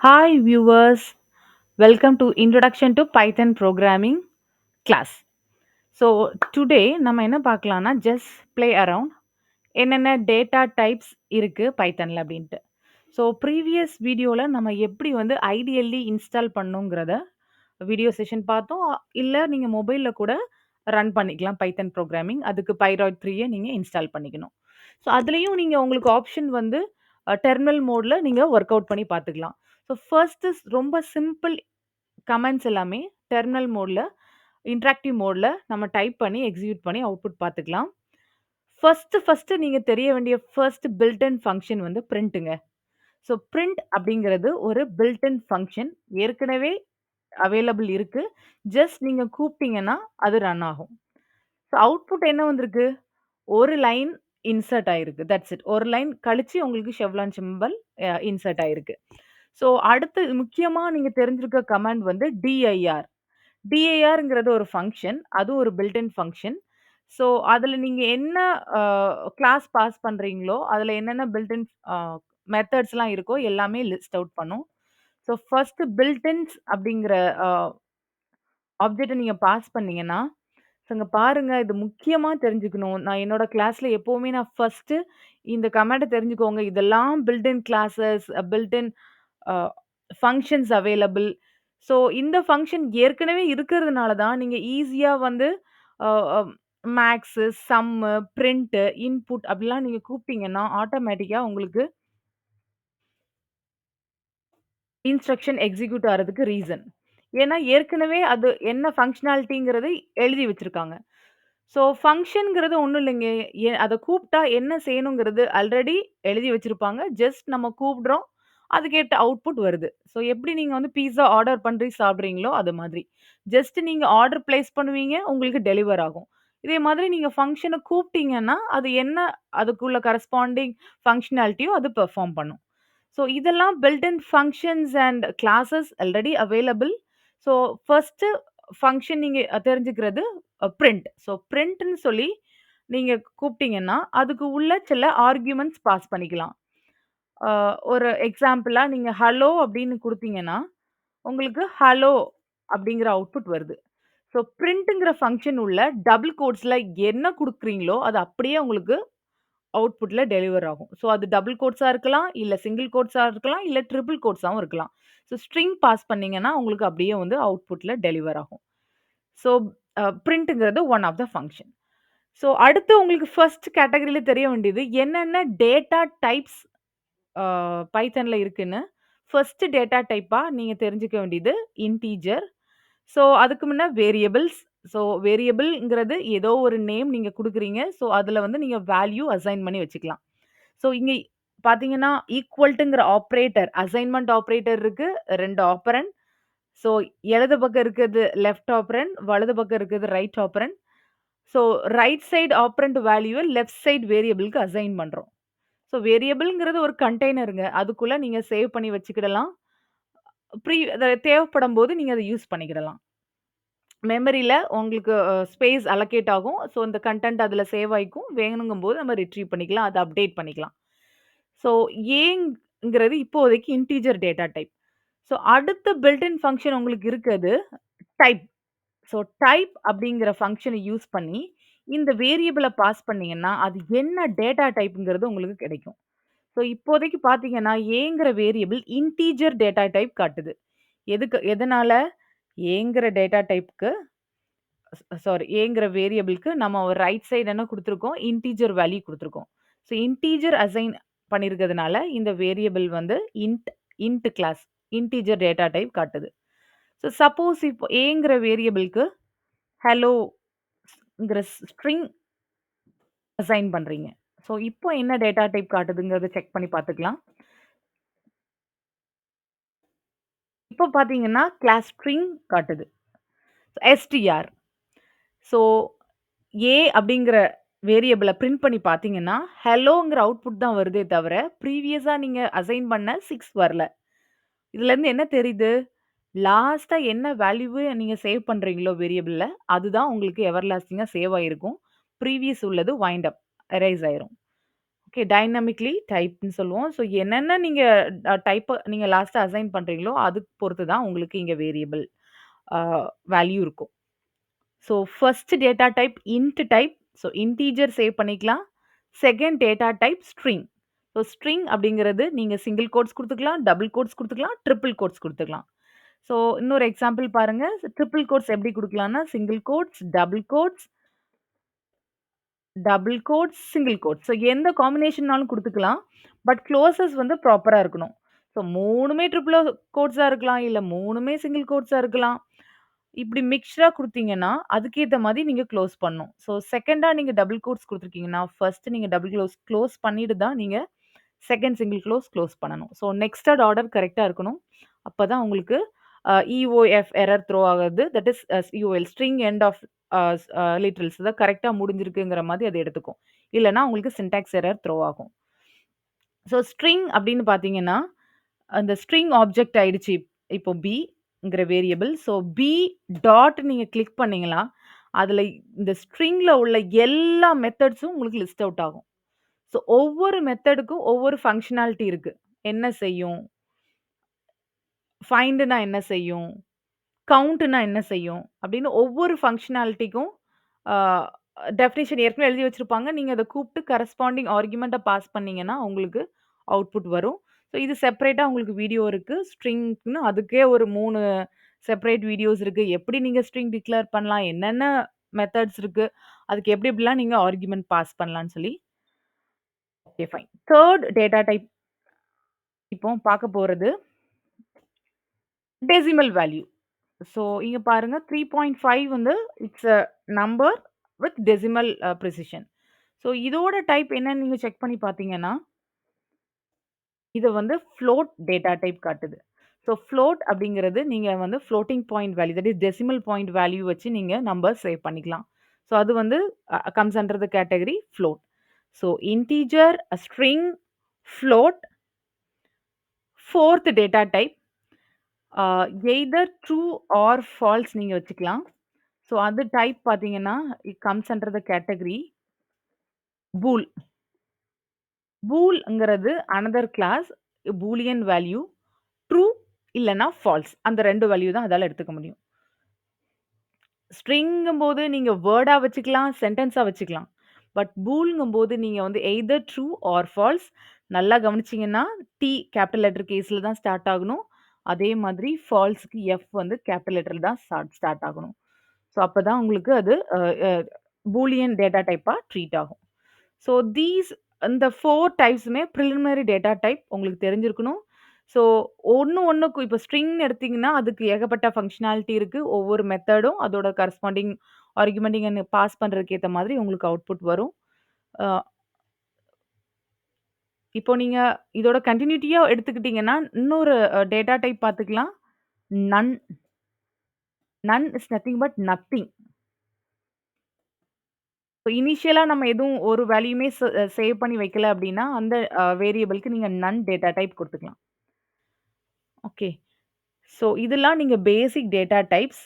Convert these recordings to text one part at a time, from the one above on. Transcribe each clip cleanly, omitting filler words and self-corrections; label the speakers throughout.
Speaker 1: Hi viewers, welcome to Introduction to Python Programming class. So today நம்ம என்ன பார்க்கலாம்னா just play around என்னென்ன data types இருக்குது பைத்தனில் அப்படின்ட்டு. So previous வீடியோவில் நம்ம எப்படி வந்து ஐடியல்லி இன்ஸ்டால் பண்ணுங்கிறத வீடியோ செஷன் பார்த்தோம். இல்லை நீங்கள் மொபைலில் கூட ரன் பண்ணிக்கலாம் பைத்தன் ப்ரோக்ராமிங். அதுக்கு பைராய்ட் 3 நீங்கள் இன்ஸ்டால் பண்ணிக்கணும். ஸோ அதுலேயும் நீங்கள் உங்களுக்கு ஆப்ஷன் வந்து டெர்மினல் மோடில் நீங்கள் ஒர்க் அவுட் பண்ணி பார்த்துக்கலாம். ஸோ ஃபர்ஸ்ட்டு ரொம்ப சிம்பிள் கமெண்ட்ஸ் எல்லாமே டெர்மினல் மோடில் இன்டராக்டிவ் மோடில் நம்ம டைப் பண்ணி எக்ஸிக்யூட் பண்ணி அவுட்புட் பார்த்துக்கலாம். ஃபர்ஸ்ட்டு நீங்க தெரிய வேண்டிய ஃபர்ஸ்ட் பில்ட் இன் ஃபங்ஷன் வந்து பிரிண்ட்டுங்க. ஸோ பிரிண்ட் அப்படிங்கிறது ஒரு பில்ட் இன் ஃபங்ஷன். ஏற்கனவே அவைலபிள் இருக்கு. ஜஸ்ட் நீங்க கூப்பிட்டீங்கன்னா அது ரன் ஆகும். ஸோ அவுட்புட் என்ன வந்திருக்கு? ஒரு லைன் இன்சர்ட் ஆயிருக்கு. That's it. ஒரு லைன் கழிச்சு உங்களுக்கு செவ்லான் சிம்பல் இன்சர்ட் ஆயிருக்கு. ஸோ அடுத்து முக்கியமா நீங்க தெரிஞ்சிருக்க கமாண்ட் வந்து டிஐஆர். டிஏஆர்ங்கிறது ஒரு ஃபங்ஷன். அது ஒரு பில்ட் இன் ஃபங்ஷன். ஸோ, அதுல நீங்க என்ன அ கிளாஸ் பாஸ் பண்றீங்களோ, அதுல என்னென்ன பில்ட் இன் மெத்தட்ஸ்லாம் இருக்கோ எல்லாமே லிஸ்ட் அவுட் பண்ணும். ஸோ, ஃபர்ஸ்ட் பில்ட் இன்ஸ் அப்படிங்கிற அ ஆப்ஜெக்ட்ட நீங்க பாஸ் பண்ணீங்கன்னா, ஸோ இங்க பாருங்க இது முக்கியமா தெரிஞ்சுக்கணும். நான் என்னோட கிளாஸ்ல எப்பவுமே நான் ஃபர்ஸ்ட்டு இந்த கமாண்ட தெரிஞ்சுக்கோங்க. இதெல்லாம் built in classes, built in a functions available. So இந்த ஃபங்ஷன் ஏற்கனவே இருக்கிறதுனால தான் நீங்க ஈஸியா வந்து அ அ மேக்ஸு, சம்மு, பிரிண்ட்டு, இன்புட் அப்படிலாம் நீங்க கூப்பிட்டீங்கன்னா, ஆட்டோமேட்டிக்கா உங்களுக்கு இன்ஸ்ட்ரக்ஷன் எக்ஸிக்யூட் ஆறதுக்கு ரீசன். ஏன்னா, ஏற்கனவே அது என்ன ஃபங்ஷனாலிட்டிங்கிறதை எழுதி வச்சிருக்காங்க. ஸோ, ஃபங்ஷன்ங்கிறது ஒண்ணும் இல்லைங்க. அத கூப்பிட்டா என்ன செய்யணுங்கிறது ஆல்ரெடி எழுதி வச்சிருப்பாங்க. ஜஸ்ட் நம்ம கூப்பிடுறோம். அதுக்கேத்த அவுட்புட் வருது. ஸோ, எப்படி நீங்க வந்து பீஸா ஆர்டர் பண்ணி சாப்பிடுறீங்களோ, அது மாதிரி. ஜஸ்ட் நீங்க ஆர்டர் பிளேஸ் பண்ணுவீங்க. உங்களுக்கு டெலிவர் ஆகும். இதே மாதிரி நீங்க ஃபங்ஷன கூப்பிட்டீங்கன்னா, அது என்ன அதுக்குள்ள கரஸ்பாண்டிங் ஃபங்ஷனாலிட்டியோ அது பெர்ஃபார்ம் பண்ணும். ஸோ இதெல்லாம் built in functions and classes already available. So first function நீங்க தெரிஞ்சுக்கிறது பிரிண்ட். ஸோ பிரிண்ட்ன்னு சொல்லி நீங்க கூப்பிட்டீங்கன்னா, அதுக்கு உள்ள சில ஆர்குமெண்ட்ஸ் பாஸ் பண்ணிக்கலாம். அ ஒரு எக்ஸாம்பிளா நீங்க ஹலோ அப்படின்னு குடுத்தீங்கன்னா, உங்களுக்கு ஹலோ அப்படிங்கிற அவுட்புட் வருது. ஸோ பிரிண்ட்ங்கிற ஃபங்ஷன் உள்ள டபுள் கோட்ஸ்ல என்ன குடுக்குறீங்களோ, அது அப்படியே உங்களுக்கு அவுட்புட்ல டெலிவர் ஆகும். ஸோ அது டபுள் கோட்ஸா இருக்கலாம், இல்ல சிங்கிள் கோட்ஸா இருக்கலாம், இல்ல ட்ரிபிள் கோட்ஸாவும் இருக்கலாம். ஸோ ஸ்ட்ரிங் பாஸ் பண்ணீங்கன்னா, உங்களுக்கு அப்படியே வந்து அவுட்புட்ல டெலிவர் ஆகும். ஸோ பிரிண்ட்ங்கிறது one of the function. So அடுத்து உங்களுக்கு ஃபர்ஸ்ட் கேட்டகரில தெரிய வேண்டியது என்னென்ன டேட்டா டைப்ஸ் பைத்தன்ல இருக்குன்னு. ஃபர்ஸ்ட் டேட்டா டைப்பா நீங்க தெரிஞ்சுக்க வேண்டியது இன்டிஜர். ஸோ அதுக்கு முன்ன வேரியபிள்ஸ். ஸோ வேரியபிள்ங்கிறது ஏதோ ஒரு நேம் நீங்க குடுக்குறீங்க. ஸோ அதுல வந்து நீங்க வேல்யூ அசைன் பண்ணி வச்சுக்கலாம். ஸோ இங்க பார்த்தீங்கன்னா, ஈக்குவல்ட்டுங்கிற ஆப்பரேட்டர் அசைன்மென்ட் ஆப்பரேட்டர் இருக்கு. 2 ஆப்பரண்ட். ஸோ இடது பக்கம் இருக்கிறது லெஃப்ட் ஆப்பரண்ட், வலது பக்கம் இருக்கிறது right operand. So right side operand வேல்யூவ லெஃப்ட் சைடு வேரியபிள்க்கு அசைன் பண்றோம். ஸோ வேரியபிள்ங்கிறது ஒரு கண்டெய்னருங்க. அதுக்குள்ள நீங்க சேவ் பண்ணி வச்சுக்கிடலாம். அத தேவைப்படும்போது நீங்க அத யூஸ் பண்ணிக்கிடலாம். மெமரியில உங்களுக்கு ஸ்பேஸ் அலோகேட் ஆகும். ஸோ இந்த கன்டென்ட் அதில சேவ் ஆயிக்கும். வேணுங்கும்போது நம்ம ரிட்ரீவ் பண்ணிக்கலாம். அத அப்டேட் பண்ணிக்கலாம். ஸோ ஏங்கிறது இப்போதைக்கு இன்டிஜர் டேட்டா டைப். ஸோ அடுத்த பில்ட் இன் ஃபங்ஷன் உங்களுக்கு இருக்குது டைப். ஸோ டைப் அப்படிங்கிற ஃபங்ஷன யூஸ் பண்ணி இந்த வேரியபிள பாஸ் பண்ணீங்கன்னா, அது என்ன டேட்டா டைப்ங்கிறது உங்களுக்கு கிடைக்கும். ஸோ இப்போதைக்கு பார்த்தீங்கன்னா, ஏங்கிற வேரியபிள் இன்டிஜர் டேட்டா டைப் காட்டுது. எதனால? ஏங்கிற டேட்டா டைப்க்கு சாரி ஏங்கிற வேரியபிள்க்கு நம்ம ஒரு ரைட் சைடு என்ன குடுத்துருக்கோம்? இன்டிஜர் வேல்யூ குடுத்துருக்கோம். ஸோ இன்டிஜர் அசைன் பண்ணியிருக்கிறதுனால, இந்த வேரியபிள் வந்து int class integer data type காட்டுது. ஸோ சப்போஸ் இப்போ ஏங்கிற வேரியபிள்க்கு ஹலோங்கிற ஸ்ட்ரிங் அசைன் பண்றீங்க. ஸோ இப்போ என்ன டேட்டா டைப் காட்டுதுங்கிறத செக் பண்ணி பார்த்துக்கலாம். இப்போ பார்த்தீங்கன்னா, கிளாஸ் ஸ்ட்ரிங் காட்டுது. எஸ்டிஆர். ஸோ ஏ அப்படிங்கிற வேரியபிள பிரிண்ட் பண்ணி பார்த்தீங்கன்னா, ஹெல்லோங்கிற அவுட்புட் தான் வருதே தவிர, ப்ரீவியஸா நீங்க அசைன் பண்ண 6 வரல. இதுலருந்து என்ன தெரியுது? லாஸ்ட்டா என்ன வேல்யூவ நீங்க சேவ் பண்றீங்களோ வேரியபிள்ல, அதுதான் உங்களுக்கு எவர்லாஸ்டிங்கா சேவ் ஆயிருக்கும். ப்ரீவியஸ் உள்ளது வைண்ட் அப் எரேஸ் ஆயிரும். ஓகே. டைனமிக்லி டைப்ன்னு சொல்லுவோம். ஸோ என்னென்ன நீங்க நீங்க லாஸ்ட்டா அசைன் பண்றீங்களோ, அதுக்கு பொறுத்து தான் உங்களுக்கு இங்க வேரியபிள் அ வேல்யூ இருக்கும். So first data type int type. So integer save பண்ணிக்கலாம். Second data type string. So string அப்படிங்கிறது நீங்க சிங்கிள் கோட்ஸ் குடுத்துக்கலாம், டபுள் கோட்ஸ் குடுத்துக்கலாம், ட்ரிபிள் கோட்ஸ் குடுத்துக்கலாம். ஸோ இன்னொரு எக்ஸாம்பிள் பாருங்க. ட்ரிபிள் கோட்ஸ் எப்படி குடுக்கலாம்னா, single quotes, double quotes, single quotes. So எந்த காம்பினேஷன்னாலும் குடுத்துக்கலாம். பட் க்ளோசஸ் வந்து ப்ராப்பரா இருக்கணும். ஸோ 3மே ட்ரிபிள் கோட்ஸா இருக்கலாம். இல்ல 3மே சிங்கிள் கோட்ஸா இருக்கலாம். இப்படி மிக்ஸ்டா குடுத்தீங்கன்னா, அதுக்கேத்த மாரி நீங்க க்ளோஸ் பண்ணணும். ஸோ செகண்டா நீங்க டபுள் கோட்ஸ் குடுத்துருக்கீங்கன்னா, ஃபர்ஸ்ட் நீங்க டபுள் க்ளோஸ் பண்ணிட்டு தான் நீங்க செகண்ட் சிங்கிள் க்ளோஸ் பண்ணணும். ஸோ நெக்ஸ்டட் ஆர்டர் கரெக்ட்டா இருக்கணும். அப்பதான் உங்களுக்கு இஓஎஃப் எரர் த்ரோ ஆகாது. That is EOL string end of literals தான் கரெக்ட்டா முடிஞ்சிருக்குங்கிற மாதிரி அது எடுத்துக்கும். இல்லன்னா உங்களுக்கு சின்டாக்ஸ் எரர் த்ரோ ஆகும். ஸோ ஸ்ட்ரிங் அப்படின்னு பார்த்தீங்கன்னா, அந்த ஸ்ட்ரிங் ஆப்ஜெக்ட் ஆயிடுச்சு. இப்போ பிங்கிற வேரியபிள். ஸோ பி டாட் நீங்க கிளிக் பண்ணீங்களா, அதுல இந்த ஸ்ட்ரிங்ல உள்ள எல்லா மெத்தட்ஸும் உங்களுக்கு லிஸ்ட் அவுட் ஆகும். ஸோ ஒவ்வொரு மெத்தடுக்கும் ஒவ்வொரு ஃபங்ஷனாலிட்டி இருக்கு. என்ன செய்யும்? ஃபைண்டுனா என்ன செய்யும்? கவுண்ட்னா என்ன செய்யும்? அப்படின்னு ஒவ்வொரு ஃபங்ஷனாலிட்டிக்கும் ஆ டெஃபினிஷன் ஏற்கனவே எழுதி வச்சிருப்பாங்க. நீங்க அத கூப்பிட்டு கரஸ்பாண்டிங் ஆர்குமென்ட்ட பாஸ் பண்ணீங்கன்னா, உங்களுக்கு அவுட்புட் வரும். ஸோ இது செப்பரேட்டா உங்களுக்கு வீடியோ இருக்கு. ஸ்ட்ரிங்ன்னு அதுக்கே ஒரு 3 செப்பரேட் வீடியோஸ் இருக்கு. எப்படி நீங்க ஸ்ட்ரிங் டிக்ளேர் பண்ணலாம்? என்னென்ன மெத்தட்ஸ் இருக்கு? அதுக்கு எப்படி எப்படிலாம் நீங்க ஆர்குமென்ட் பாஸ் பண்ணலாம்ன்னு சொல்லி ஓகே ஃபைன். 3 டேட்டா டைப் இப்போ பார்க்க போறது டெசிமல் வேல்யூ. ஸோ இங்க பாருங்க 3.5 வந்து it's a number with decimal precision. So இதோட டைப் என்னன்னு நீங்க செக் பண்ணி பார்த்தீங்கன்னா, இது வந்து ஃப்ளோட் டேட்டா டைப் காட்டுது. ஸோ ஃப்ளோட் அப்படிங்கிறது நீங்க வந்து floating point value that is decimal point value வச்சு நீங்க நம்பர் சேவ் பண்ணிக்கலாம். ஸோ அது வந்து comes under the category float. So integer, string, float, 4த் data type either true or false நீங்க வச்சுக்கலாம். ஸோ அது டைப் பார்த்தீங்கன்னா, it comes under the category bool. பூல்ங்கிறது another class boolean value. True இல்லன்னா ஃபால்ஸ். அந்த 2 வேல்யூ தான் அதால எடுத்துக்க முடியும். ஸ்ட்ரிங்கும்போது நீங்க வேர்டா வச்சுக்கலாம், சென்டென்ஸா வச்சுக்கலாம். பட் பூல்ங்கும்போது நீங்க வந்து எய்தர் ட்ரூ ஆர் ஃபால்ஸ். நல்லா கவனிச்சீங்கன்னா, டி கேப்பிட்டல் லெட்டர் கேஸ்ல தான் ஸ்டார்ட் ஆகணும். அதே மாதிரி ஃபால்ஸ்க்கு எஃப் வந்து கேப்பிட்டல் லெட்டர்ல தான் ஸ்டார்ட் ஆகணும். ஸோ அப்பதான் உங்களுக்கு அது அ அ பூலியன் டேட்டா டைப்பா ட்ரீட் ஆகும். ஸோ இந்த 4 டைப்ஸுமே பிரிலிமினரி டேட்டா டைப் உங்களுக்கு தெரிஞ்சிருக்கணும். ஸோ ஒண்ணுக்கும் இப்போ ஸ்ட்ரிங்ன்னு எடுத்தீங்கன்னா, அதுக்கு ஏகப்பட்ட ஃபங்ஷனாலிட்டி இருக்கு. ஒவ்வொரு மெத்தடும் அதோட கரஸ்பாண்டிங் ஆர்குமென்டிங் பாஸ் பண்றதுக்கு ஏத்த மாதிரி உங்களுக்கு அவுட்புட் வரும். அ இப்போ நீங்க இதோட கன்டினியூட்டியா எடுத்துக்கிட்டீங்கன்னா, இன்னொரு டேட்டா டைப் பார்த்துக்கலாம். None. None is nothing but nothing. இப்போ இனிஷியலா நம்ம எதுவும் ஒரு வேல்யூமே சேவ் பண்ணி வைக்கல அப்டின்னா, அந்த வேரியபிள்க்கு நீங்க நன் டேட்டா டைப் குடுத்துக்கலாம். ஓகே. ஸோ இதெல்லாம் நீங்க பேசிக் டேட்டா டைப்ஸ்.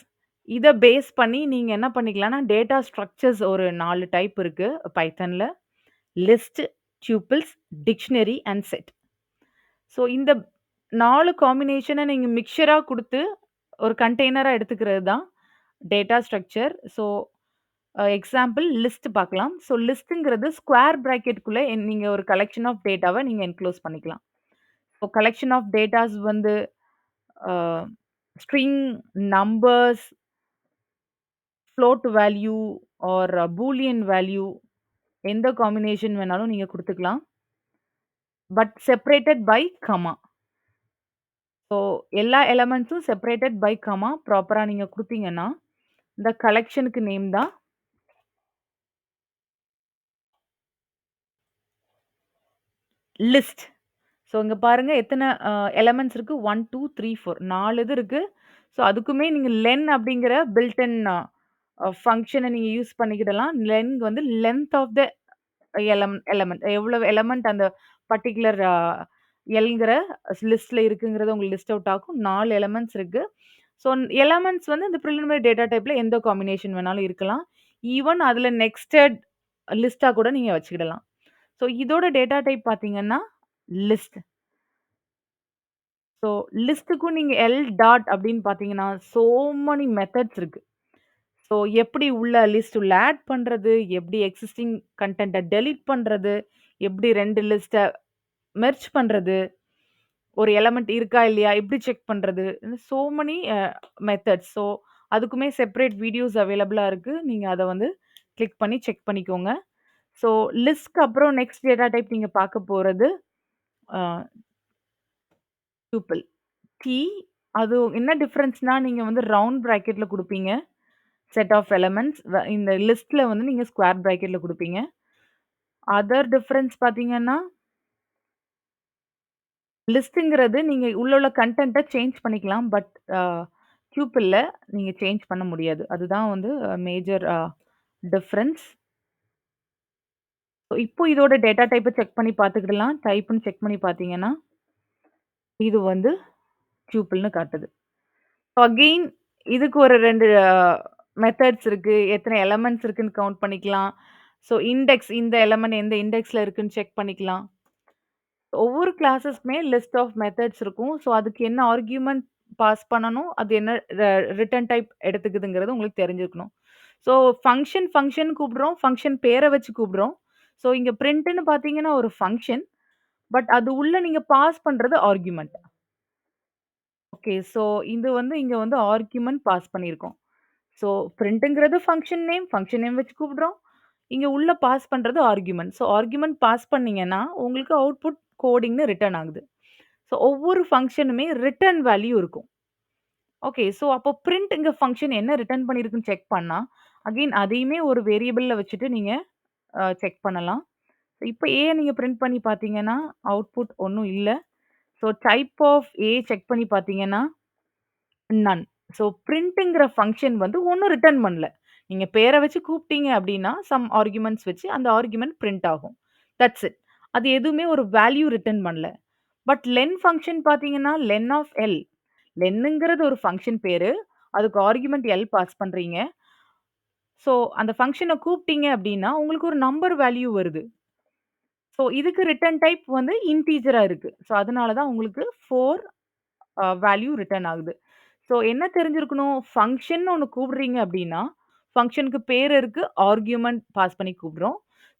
Speaker 1: இத பேஸ் பண்ணி நீங்க என்ன பண்ணிக்கலாம்னா, டேட்டா ஸ்ட்ரக்சர்ஸ் ஒரு 4 டைப் இருக்கு பைத்தான்ல. List, tuples, dictionary and set. So இந்த 4 காம்பினேஷன நீங்க மிக்ஸ்சரா குடுத்து ஒரு கண்டெய்னரா எடுத்துக்கிறது தான் data structure. So example list பார்க்கலாம். ஸோ லிஸ்ட்ங்கிறது ஸ்க்வேர் பிராக்கெட்குள்ள நீங்க ஒரு கலெக்ஷன் ஆஃப் டேட்டாவ நீங்க என்க்ளோஸ் பண்ணிக்கலாம். ஸோ கலெக்ஷன் ஆஃப் டேட்டாஸ் வந்து uh string, numbers, float value or boolean value எந்த காம்பினேஷன் வேணாலும் நீங்க குடுத்துக்கலாம். But separated by comma. So எல்லா எலிமெண்ட்ஸும் செப்பரேட்டட் பை கமா ப்ராப்பரா நீங்க குடுத்தீங்கன்னா, இந்த கலெக்ஷனுக்கு நேம் தான் லிஸ்ட். ஸோ இங்க பாருங்க எத்தன எலிமெண்ட்ஸ் இருக்கு. 1, 2, 3, 4 4 இது இருக்கு. ஸோ அதுக்குமே நீங்க லென் அப்படிங்கிற பில்ட் இன் ஃபங்ஷன நீங்க யூஸ் பண்ணிக்கிடலாம். லென் வந்து லென்த் ஆஃப் த எலமெண்ட் எவ்வளவு எலமெண்ட் அந்த பர்ட்டிகுலர் எல்ங்கிற லிஸ்ட்ல இருக்குங்கிறத உங்களுக்கு லிஸ்ட் அவுட் ஆகும். 4 எலிமெண்ட்ஸ் இருக்கு. ஸோ எலிமெண்ட்ஸ் வந்து இந்த பிரிலிமினரி டேட்டா டைப்ல எந்த காம்பினேஷன் வேணாலும் இருக்கலாம். ஈவன் அதுல நெக்ஸ்டட் லிஸ்ட்டா கூட நீங்க வச்சுக்கிடலாம். ஸோ இதோட டேட்டா டைப் பார்த்தீங்கன்னா, லிஸ்ட். ஸோ லிஸ்ட்டுக்கும் நீங்க டாட் அப்படின்னு பார்த்தீங்கன்னா, சோ மெனி மெத்தட்ஸ் இருக்கு. ஸோ எப்படி உள்ள லிஸ்ட் உள்ள ஆட் பண்றது, எப்படி எக்ஸிஸ்டிங் கன்டென்ட்ட டெலீட் பண்றது, எப்படி 2 லிஸ்ட்ட மெர்ஜ் பண்றது, ஒரு எலிமெண்ட் இருக்கா இல்லையா, எப்படி செக் பண்றது, சோ மெனி மெத்தட்ஸ். ஸோ அதுக்குமே செப்பரேட் வீடியோஸ் அவைலபிளா இருக்கு. நீங்க அத வந்து கிளிக் பண்ணி செக் பண்ணிக்கோங்க. ஸோ லிஸ்ட்க்கு அப்புறம் நெக்ஸ்ட் டேட்டா டைப் நீங்க பார்க்க போறது அ டூப்பிள். டி அது என்ன டிஃபரன்ஸ்னா, நீங்க வந்து ரவுண்ட் பிராக்கெட்ல குடுப்பீங்க. செட் ஆஃப் எலிமெண்ட்ஸ் இந்த லிஸ்ட்ல வந்து நீங்க ஸ்க்வேர் பிராக்கெட்ல குடுப்பீங்க. அதர் டிஃபரன்ஸ் பார்த்தீங்கன்னா, லிஸ்ட்ங்கிறது நீங்க உள்ள கன்டென்ட்ட சேஞ்ச் பண்ணிக்கலாம். பட் டியூப்பிள்ல நீங்க சேஞ்ச் பண்ண முடியாது. அதுதான் வந்து மேஜர் டிஃபரன்ஸ். இப்போ இதோட டேட்டா டைப்ப செக் பண்ணி பார்த்துக்கிடலாம். டைப்ன்னு செக் பண்ணி பார்த்தீங்கன்னா, இது வந்து டியூப்பிள்னு காட்டுது. அகெயின் இதுக்கு ஒரு 2 மெத்தட்ஸ் இருக்கு. எத்தன எலிமெண்ட்ஸ் இருக்குன்னு கவுண்ட் பண்ணிக்கலாம். ஸோ இண்டெக்ஸ் இந்த எலிமெண்ட் எந்த இண்டெக்ஸ்ல இருக்குன்னு செக் பண்ணிக்கலாம். ஒவ்வொரு கிளாஸஸ்க்குமே லிஸ்ட் ஆஃப் மெத்தட்ஸ் இருக்கும். ஸோ அதுக்கு என்ன ஆர்குமென்ட் பாஸ் பண்ணணும், அது என்ன ரிட்டர்ன் டைப் எடுத்துக்குதுங்கிறது உங்களுக்கு தெரிஞ்சிருக்கணும். ஸோ ஃபங்ஷன் கூப்பிடுறோம். ஃபங்ஷன் பேர வச்சு கூப்பிடுறோம். ஸோ இங்க பிரிண்ட்ன்னு பார்த்தீங்கன்னா ஒரு ஃபங்ஷன். பட் அது உள்ள நீங்க பாஸ் பண்றது ஆர்குமென்ட். ஓகே. ஸோ இது வந்து இங்க வந்து ஆர்குமென்ட் பாஸ் பண்ணியிருக்கோம். ஸோ பிரிண்ட்ங்கிறது ஃபங்ஷன் நேம் வச்சு கூப்பிடுறோம். இங்க உள்ள பாஸ் பண்றது ஆர்குமென்ட். ஸோ ஆர்குமென்ட் பாஸ் பண்ணீங்கன்னா, உங்களுக்கு அவுட்புட் கோடிங்ன்னு ரிட்டர்ன் ஆகுது. ஸோ ஒவ்வொரு ஃபங்ஷனுமே ரிட்டர்ன் வேல்யூ இருக்கும். ஓகே. ஸோ அப்போ பிரிண்ட்ங்க ஃபங்ஷன் என்ன ரிட்டர்ன் பண்ணியிருக்குன்னு செக் பண்ணா, அகைன் அதையுமே ஒரு வேரியபிள்ல வச்சுட்டு நீங்க செக் பண்ணலாம். இப்ப நீங்க பிரிண்ட் பண்ணி பார்த்தீங்கன்னா, அவுட்புட் ஒண்ணும் இல்ல. ஸோ டைப் ஆஃப் செக் பண்ணி பார்த்தீங்கன்னா நன். ஸோ பிரிண்ட்ங்கிற ஃபங்ஷன் வந்து ஒண்ணும் ரிட்டர்ன் பண்ணல. நீங்க பேர வச்சு கூப்பிட்டீங்க அப்டின்னா, சம் ஆர்குமென்ட்ஸ் வச்சு அந்த ஆர்குமென்ட் பிரிண்ட் ஆகும். That's it. அது எதுவுமே ஒரு வேல்யூ ரிட்டர்ன் பண்ணல. பட் லென் ஃபங்ஷன் பார்த்தீங்கன்னா, லென் ஆஃப் எல். லென்னுங்கிறது ஒரு ஃபங்ஷன் பேரு. அதுக்கு ஆர்குமென்ட் எல் பாஸ் பண்றீங்க. ஸோ அந்த ஃபங்ஷன கூப்பிட்டீங்க அப்டின்னா, உங்களுக்கு ஒரு நம்பர் வேல்யூ வருது. ஸோ இதுக்கு ரிட்டர்ன் டைப் வந்து இன்டிஜரா இருக்கு. ஸோ அதனால தான் உங்களுக்கு 4 வேல்யூ ரிட்டர்ன் ஆகுது. ஸோ என்ன தெரிஞ்சிருக்கணும்? ஃபங்ஷன்னு ஒண்ணு கூப்பிடுறீங்க அப்டின்னா, ஃபங்ஷனுக்கு பேர் இருக்கு. ஆர்குமென்ட் பாஸ் பண்ணி கூப்பிடுறோம்.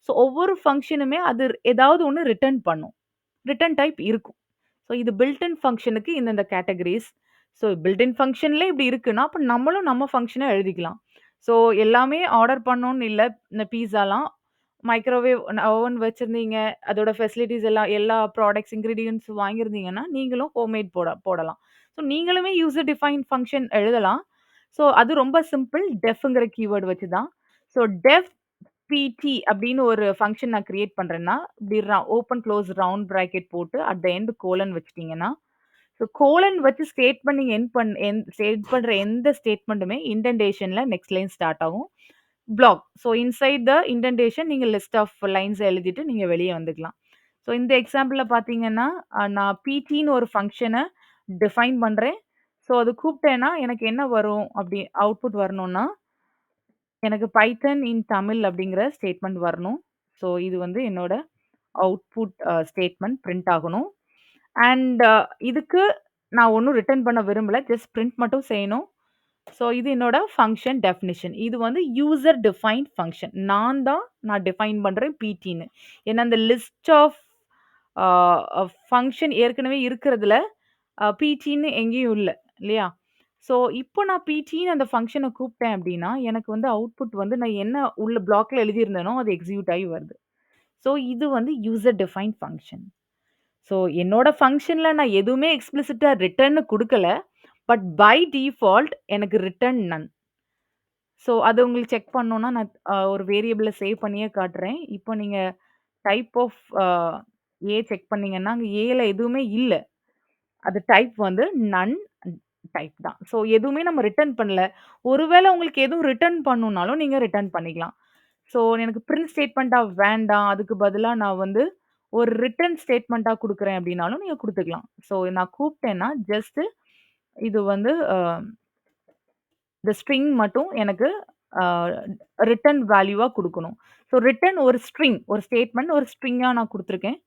Speaker 1: ஸோ ஒவ்வொரு ஃபங்ஷனுமே அது ஏதாவது ஒண்ணு ரிட்டர்ன் பண்ணும். ரிட்டர்ன் டைப் இருக்கும். ஸோ இது பில்ட் இன் ஃபங்ஷனுக்கு இந்தந்த கேட்டகரீஸ். ஸோ பில்ட் இன் ஃபங்ஷன்ல இப்படி இருக்குன்னா, அப்ப நம்மளும் நம்ம ஃபங்ஷன எழுதிக்கலாம். ஸோ எல்லாமே ஆர்டர் பண்ணோம்னு இல்ல. இந்த பீஸாலாம் மைக்ரோவேவ் ஓவன் வச்சிருந்தீங்க. அதோட ஃபெசிலிட்டீஸ் எல்லாம் எல்லா ப்ராடக்ட்ஸ் இன்கிரீடியன்ட்ஸ் வாங்கியிருந்தீங்கன்னா, நீங்களும் ஹோம்மேட் போடலாம். ஸோ நீங்களுமே யூசர் டிஃபைன்ட் ஃபங்ஷன் எழுதலாம். ஸோ அது ரொம்ப சிம்பிள். டெஃப்ங்கிற கீவேர்ட் வச்சு தான். ஸோ டெஃப் பிடி அப்படின்னு ஒரு ஃபங்ஷன் நான் கிரியேட் பண்றேன்னா, இப்படி ஓப்பன், குளோஸ் ரவுண்ட் பிராக்கெட் போட்டு அட் த எண்ட் கோலன் வச்சுட்டீங்கன்னா, ஸோ கோலன் வச்சு ஸ்டேட்மெண்ட் நீங்க ஸ்டேட் பண்ற எந்த ஸ்டேட்மெண்ட்டுமே இண்டென்டேஷன்ல நெக்ஸ்ட் லைன் ஸ்டார்ட் ஆகும். Block. So inside the indentation நீங்க லிஸ்ட் ஆஃப் லைன்ஸ் எழுதிட்டு நீங்க வெளிய வந்துக்கலாம். ஸோ இந்த எக்ஸாம்பிள்ல பார்த்தீங்கன்னா, நான் பிடின்னு ஒரு ஃபங்ஷன டிஃபைன் பண்றேன். ஸோ அது கூப்பிட்டேன்னா எனக்கு என்ன வரும் அப்படி அவுட்புட் வரணும்னா, எனக்கு பைத்தன் இன் தமிழ் அப்படிங்கிற ஸ்டேட்மெண்ட் வரணும். ஸோ இது வந்து என்னோட அவுட்புட் ஸ்டேட்மெண்ட் பிரிண்ட் ஆகணும். அண்ட் இதுக்கு நான் ஒண்ணும் ரிட்டர்ன் பண்ண விரும்பல. ஜஸ்ட் பிரிண்ட் மட்டும் செய்யணும். ஸோ இது என்னோட ஃபங்ஷன் டெஃபினிஷன். இது வந்து யூசர் டிஃபைன்ட் ஃபங்ஷன். நான் டிஃபைன் பண்றேன் பிடின்னு. ஏன்னா அந்த லிஸ்ட் ஆஃப் ஃபங்ஷன் ஏற்கனவே இருக்கிறதுல பிடின்னு எங்கேயும் இல்ல. இல்லையா? ஸோ இப்போ நான் பிடின்னு அந்த ஃபங்ஷன கூப்பிட்டேன் அப்படின்னா, எனக்கு வந்து அவுட்புட் வந்து நான் என்ன உள்ள ப்ளாக்ல எழுதியிருந்தேனோ, அது எக்ஸிக்யூட் ஆகி வருது. ஸோ இது வந்து யூசர் டிஃபைன்ட் ஃபங்ஷன். ஸோ என்னோட ஃபங்ஷன்ல நான் எதுவுமே எக்ஸ்பிளிசிட்டா ரிட்டர்ன்னு குடுக்கல. பட் பை டிஃபால்ட் எனக்கு ரிட்டர்ன் நன். ஸோ அது உங்களுக்கு செக் பண்ணணும்னா, நான் ஒரு வேரியபிள சேவ் பண்ணியே காட்டுறேன். இப்போ நீங்க டைப் ஆஃப் செக் பண்ணீங்கன்னா, அங்க ஏல எதுவுமே இல்ல. அது டைப் வந்து நன் டைப் தான். ஸோ எதுவுமே நம்ம ரிட்டர்ன் பண்ணல. ஒருவேள உங்களுக்கு எதுவும் ரிட்டர்ன் பண்ணணும்னாலும் நீங்க ரிட்டர்ன் பண்ணிக்கலாம். ஸோ எனக்கு பிரிண்ட் ஸ்டேட்மெண்ட்டா வேண்டாம். அதுக்கு பதிலா நான் வந்து ஒரு ரிட்டர்ன் ஸ்டேட்மெண்ட்டா குடுக்குறேன் அப்டின்னாலும் நீங்க குடுத்துக்கலாம். ஸோ நான் கூப்பிட்டேன்னா ஜஸ்ட் இது வந்து இந்த ஸ்ட்ரிங் மட்டும் எனக்கு அ ரிட்டர்ன் வேல்யூவா குடுக்கணும். ஸோ ரிட்டர்ன் ஒரு ஸ்ட்ரிங், ஒரு ஸ்டேட்மெண்ட் ஒரு ஸ்ட்ரிங்கா நான் குடுத்துருக்கேன்.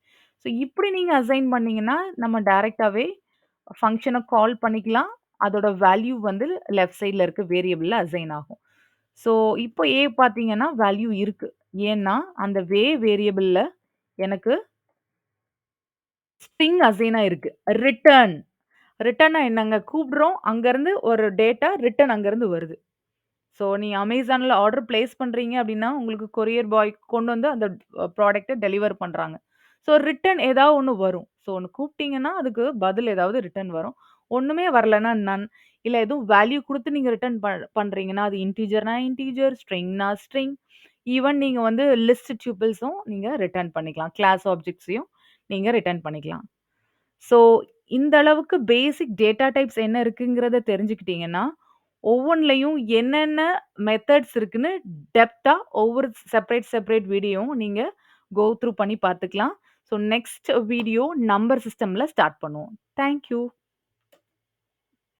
Speaker 1: ஸோ இப்படி நீங்க அசைன் பண்ணீங்கன்னா, நம்ம டைரக்ட்டாவே ஃபங்ஷன கால் பண்ணிக்கலாம். அதோட வேல்யூ வந்து லெஃப்ட் சைட்ல இருக்க வேரியபிள்ல அசைன் ஆகும். ஸோ இப்போ பார்த்தீங்கன்னா, வேல்யூ இருக்கு. ஏன்னா, அந்த வேரியபிள்ல எனக்கு ஸ்ட்ரிங் அசைன் ஆயிருக்கு. ரிட்டர்ன். ரிட்டர்ன்னா என்னங்க? கூப்பிடுறோம். அங்கருந்து ஒரு டேட்டா ரிட்டர்ன் அங்கருந்து வருது. ஸோ நீங்க Amazonல ஆர்டர் பிளேஸ் பண்றீங்க அப்டின்னா, உங்களுக்கு கொரியர் பாய் கொண்டு வந்து அந்த ப்ராடக்ட்ட டெலிவர் பண்றாங்க. ஸோ ரிட்டர்ன் ஏதாவது ஒண்ணு வரும். ஸோ ஒண்ணு கூப்பிட்டீங்கன்னா, அதுக்கு பதில் ஏதாவது ரிட்டர்ன் வரும். ஒண்ணுமே வரலன்னா நன். இல்ல எதுவும் வேல்யூ குடுத்து நீங்க ரிட்டர்ன் பண்றீங்கன்னா, அது இன்டிஜர்னா இன்டிஜர், ஸ்ட்ரிங்னா ஸ்ட்ரிங். ஈவன் நீங்க வந்து லிஸ்ட் டியூபிள்ஸும் நீங்க ரிட்டர்ன் பண்ணிக்கலாம். கிளாஸ் ஆப்ஜெக்ட்ஸையும் நீங்க ரிட்டர்ன் பண்ணிக்கலாம். ஸோ இந்த அளவுக்கு பேசிக் டேட்டா டைப்ஸ் என்ன இருக்குங்கிறத தெரிஞ்சுக்கிட்டீங்கன்னா, ஒவ்வொன்லயும் என்னென்ன மெத்தட்ஸ் இருக்குன்னு டெப்த்தா ஒவ்வொரு செப்பரேட் வீடியோவும் நீங்க கோ த்ரூ பண்ணி பார்த்துக்கலாம். ஸோ நெக்ஸ்ட் வீடியோ நம்பர் சிஸ்டம்ல ஸ்டார்ட் பண்ணுவோம். Thank you.